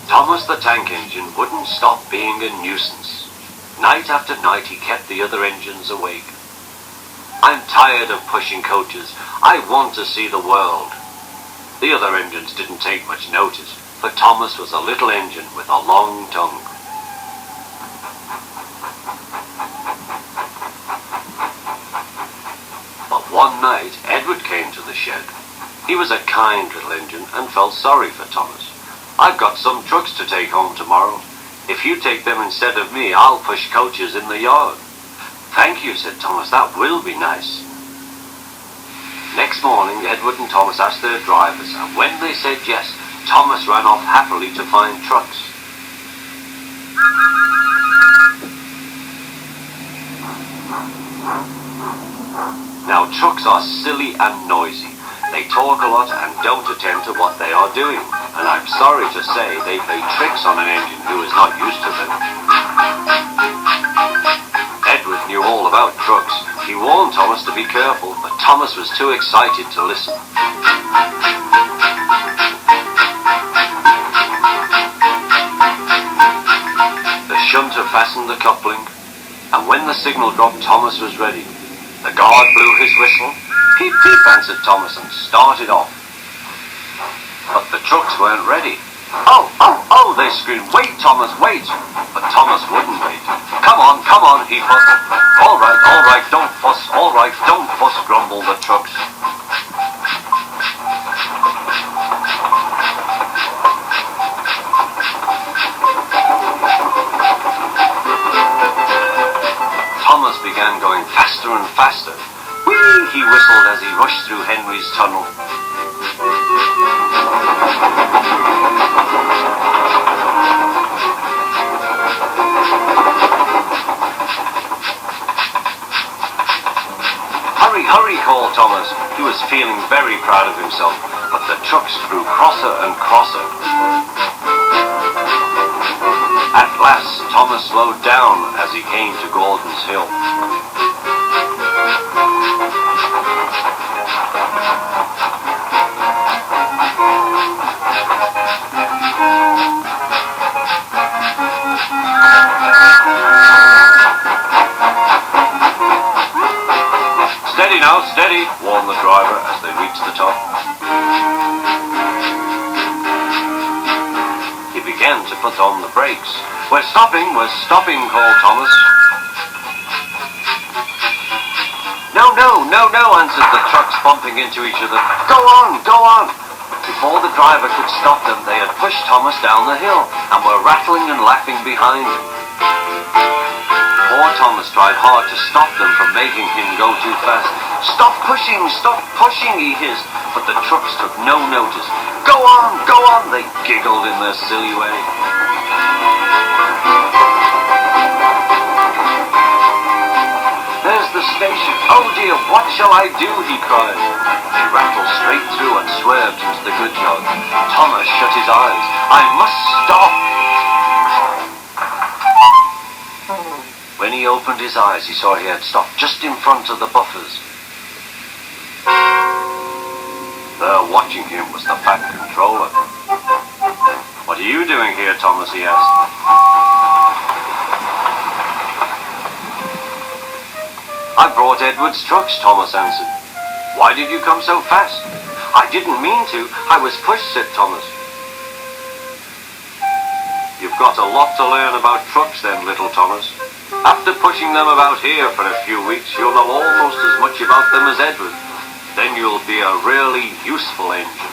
Thomas the Tank Engine wouldn't stop being a nuisance. Night after night he kept the other engines awake. I'm tired of pushing coaches. I want to see the world. The other engines didn't take much notice, for Thomas was a little engine with a long tongue. But one night, Edward came to the shed. He was a kind little engine and felt sorry for Thomas. "I've got some trucks to take home tomorrow. If you take them instead of me, I'll push coaches in the yard." "Thank you," said Thomas, "that will be nice." Next morning, Edward and Thomas asked their drivers, and when they said yes, Thomas ran off happily to find trucks. Now, trucks are silly and noisy. They talk a lot and don't attend to what they are doing, and I'm sorry to say they play tricks on an engine who is not used to them. Edward knew all about trucks. He warned Thomas to be careful, but Thomas was too excited to listen. The shunter fastened the coupling, and when the signal dropped, Thomas was ready. The guard blew his whistle. "Peep, peep," answered Thomas, and started off. But the trucks weren't ready. "Oh, oh, oh," they screamed. "Wait, Thomas, wait." But Thomas wouldn't wait. Come on, he fussed. All right, don't fuss. All right, don't fuss," grumbled the trucks. Thomas began going faster and faster. "Whee!" he whistled as he rushed through Henry's tunnel. "Hurry," called Thomas. He was feeling very proud of himself, but the trucks grew crosser and crosser. At last, Thomas slowed down as he came to Gordon's Hill. "Steady now, steady," warned the driver as they reached the top. He began to put on the brakes. We're stopping," called Thomas. No, answered the trucks, bumping into each other. Go on. Before the driver could stop them, they had pushed Thomas down the hill and were rattling and laughing behind him. Poor Thomas tried hard to stop them from making him go too fast. Stop pushing, he hissed, but the trucks took no notice. Go on, they giggled in their silly way. "There's the station. Oh dear, what shall I do?" he cried. He rattled straight through and swerved into the goods yard. Thomas shut his eyes. "I must stop." When he opened his eyes, he saw he had stopped just in front of the buffers. There, watching him, was the Fat Controller. "What are you doing here, Thomas?" he asked. "I brought Edward's trucks," Thomas answered. "Why did you come so fast?" "I didn't mean to. I was pushed," said Thomas. "You've got a lot to learn about trucks then, little Thomas. After pushing them about here for a few weeks, you'll know almost as much about them as Edward. Then you'll be a really useful engine."